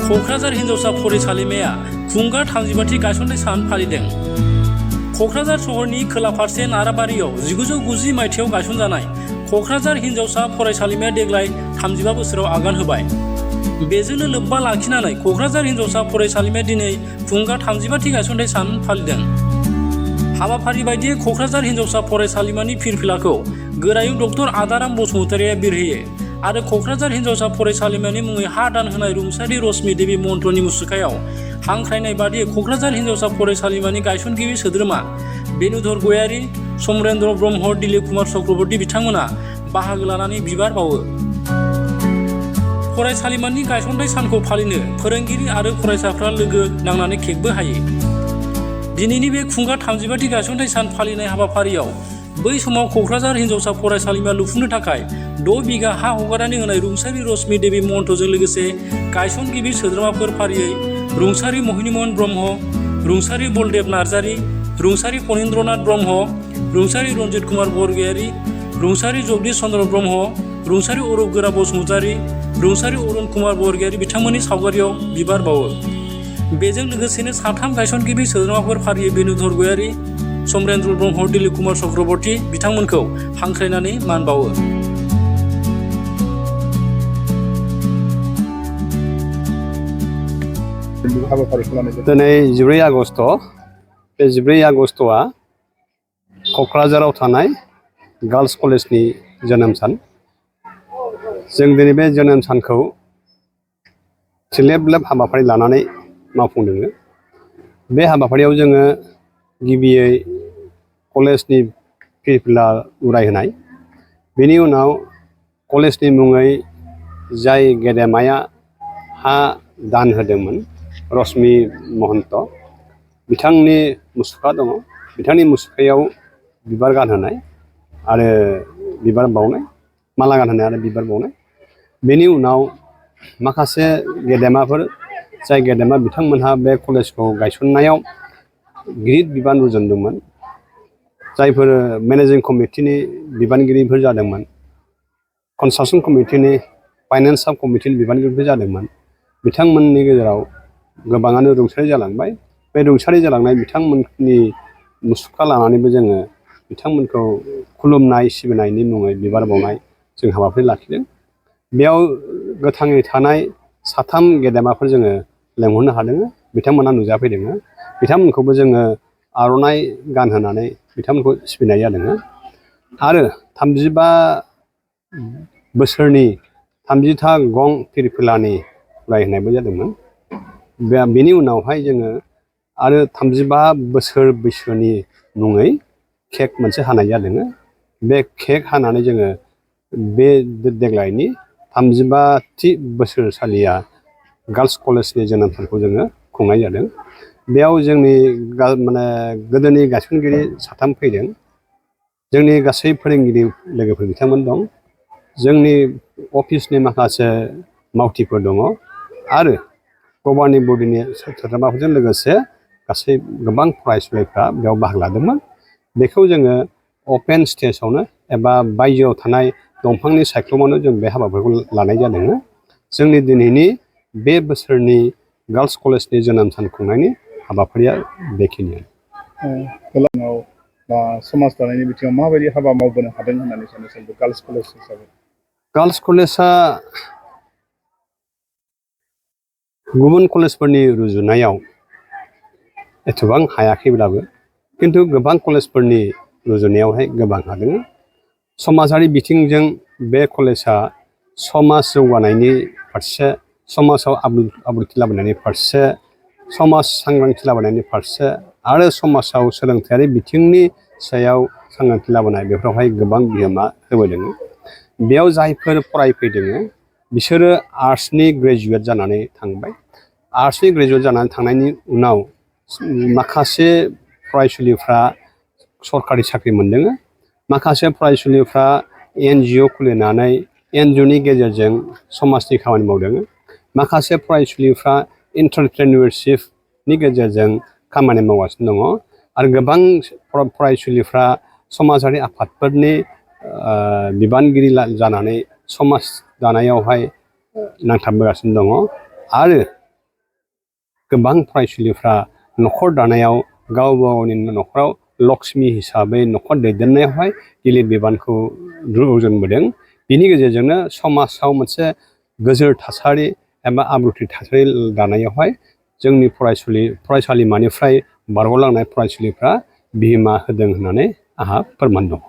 क'क्राझार हिनजावसा फरायसालिमाया खुंगा 35थि गायसननाय सान फालिदों। क'क्राझार सहरनि खोला फारसे नाराबारियाव 1990 मायथाइयाव गायसनजानाय क'क्राझार हिनजावसा फरायसालिमाया देग्लाय 35 बोसोराव आगान होबाय। बेजोंनो लोब्बा लाखिनानै क'क्राझार हिनजावसा फरायसालिमाया दिनै खुंगा 35थि गायसननाय सान फालिदों। हाबाफारि बायदियै क'क्राझार हिनजावसा फरायसालिमानि फिरफिलाखौ गोरायुं डक्टर आदाराम बसुमतारिया बिरहोयो आरो क'क्राझार हिनजावसा फरायसालिमानि मुङै हा दान होनाय रुंसारि रश्मि देवी महन्तनि मुसुखायाव हांख्रायनाय बादियै क'क्राझार हिनजावसा फरायसालिमानि गायसनगिरि सोद्रोमा बेनुधर गयारी, समरेन्द्र ब्रह्म, दिलीप कुमार चक्रवर्ती बिथांमोना बाहागो लानानै बिबार बावो। फरायसालिमानि गायसननाय सानखौ फालिनो फोरोंगिरि आरो फरायसाफ्रा लोगो नांनानै केकबो हायो। दिनैनि बे खुंगा 35थि गायसननाय सान फालिनाय हाबाफारियाव बै समाव क'क्राझार हिनजावसा फरायसालिमा लुफुंनो थाखाय 6 बिघा हा हगारनानै होनाय रुंसारि रश्मि देवी महन्तजों लोगोसे गायसनगिरि सोद्रोमाफोर फारियै रुंसारि महिनीमोहन ब्रह्म, रुंसारि बलदेब नार्जारी, रुंसारि फणीन्द्रनाथ ब्रह्म, रुंसारि रन्जित कुमार बरगयारी, रुंसारि जगदीश चन्द्र ब्रह्म, रुंसारि अरुप गोरा बसुमतारी, रुंसारि अरुण कुमार बरगयारी बिथांमोननि सावगारियाव बिबार बावो। बेजों लोगोसेनो साथाम गायसनगिरि सोद्रोमाफोर फारियै बेनुधर गयारी, समरेन्द्र ब्रह्म, दिलीप कुमार चक्रवर्ती बिथांमोनखौ हांख्रायनानै मान बावो। दिनै 14 आगस्ट बे 14 आगस्टआ क'क्राझाराव थानाय गार्ल्स कलेजनि जोनोम सान। जों दिनै बे जोनोम सानखौ थिलेब लेब हाबाफारि लानानै मावफुंदों। बे हाबाफारियाव जोङो गिबियै कलेजनि फिरफिला उरायहोनाय, बेनि उनाव कलेजनि मुङै जाय गेदेमाया हा दान होदोंमोन रश्मि महन्त, बिथांनि मुसुखा दङ, बिथांनि मुसुखायाव बिबार गानहोनाय आरो बिबार बावनाय, माला गानहोनाय आरो बिबार बावनाय। बेनि उनाव माखासे गेदेमाफोर जाय गेदेमा बिथांमोनहा बे कलेजखौ गायसननायाव गिदिर बिबान रुजुनदोंमोन, जायफोर मेनेजिं कमिटिनि बिबानगिरिफोर जादोंमोन, कनस्ट्राक्सन कमिटिनि, फाइनेन्स साब कमिटिनि बिबानगिरिफोर जादोंमोन, बिथांमोननि गेजेराव गोबाङानो रुंसारि जालांबाय। बे रुंसारि जालांनाय बिथांमोननि मुसुखा लानानैबो जोङो बिथांमोनखौ खुलुमनाय सिबिनायनि मुङै बिबार बावनाय जों हाबाफारि लाखिदों। बेयाव गोथाङै थानाय 3 गेदेमाफोर जोङो लेंहरनो हादों, बिथांमोना नुजाफैदों। बिथांमोनखौबो जोङो आर'नाइ गानहोनानै बिथांमोनखौ सिबिनाय जादों आरो 35 बोसोरनि 30था गं फिरफिलानि उरायहोनायबो जादोंमोन। बेनि उनावहाय जोङो आरो 35 बोसोर बैसोनि मुङै केक मोनसे हानाय जादों। बे केक हानानै जोङो बे देग्लायनि 35थि बोसोरसालिया गार्ल्स कलेजनि जोनोम सानखौ जोङो खुंनाय जादों। बेयाव जोंनि गोदोनि गायसनगिरि 3 फैदों, जोंनि गासै फोरोंगिरि लोगोफोर बिथांमोन दं, जोंनि अफिसनि माखासे मावथिफोर दङ आरो गभर्निं बडिनि सोद्रोमाफोरजों लोगोसे गासै गोबां फरायसुलिफ्रा बेयाव बाहागो लादोंमोन। बेखौ जोङो अपेन स्टेजावनो एबा बायजोआव थानाय दंफांनि सायख्लुमावनो जों बे हाबाफारिखौ लानाय जादों। जोंनि दिनैनि बे बोसोरनि गार्ल्स कलेजनि जोनोम सान खुंनायनि हाबाफारिया बेखिनियानो। समाज दानायनि बिथिङाव माबायदि हाबा मावबोनो हादों होननानै सानो गार्ल्स कलेज हिसाबै? गार्ल्स कलेजआ गुबुन कलेजफोरनि रुजुनायाव एथबां हायाखैब्लाबो किन्तु गोबां कलेजफोरनि रुजुनायावहाय गोबां हादों। समाजारि बिथिंजों बे कलेजआ समाज जौगानायनि फारसे, समाजाव आब्रुथि लाबोनायनि फारसे, समाज सांग्रांथि लाबोनायनि फारसे आरो समाजाव सोलोंथायारि बिथिंनि सायाव सांग्रांथि लाबोनाय बेफोरावहाय गोबां बिहोमा होबोदों। बेयाव जायफोर फरायफैदों बिसोरो आर्ट्सनि ग्रेजुवेट जानानै थांबाय। आर्ट्सनि ग्रेजुवेट जानानै थांनायनि उनाव माखासे फरायसुलिफ्रा सरकारि साख्रि मोनदों, माखासे फरायसुलिफ्रा NGO खुलिनानै NGOनि गेजेरजों समाजनि खामानि मावदों, माखासे फरायसुलिफ्रा एन्टारप्रेनिउरशिपनि गेजेरजों खामानि मावगासिनो दङ आरो गोबां फरायसुलिफ्रा समाजारि आफादफोरनि बिबानगिरि जानानै समाज दानायावहाय नांथाबबोगासिनो दङ आरो गोबां फरायसुलिफ्रा न'खर दानायाव गाव गावनि न'खराव लक्ष्मी हिसाबै न'खर दैदेननायावहाय गिलिर बिबानखौ रुजुनबोदों। बिनि गेजेरजोंनो समाजाव मोनसे गोजोर थासारि एबा आब्रुथि थासारि दानायावहाय जोंनि फरायसालिमानिफ्राय बारग'लांनाय फरायसुलिफ्रा बिहोमा होदों होननानै आंहा फोरमान दं।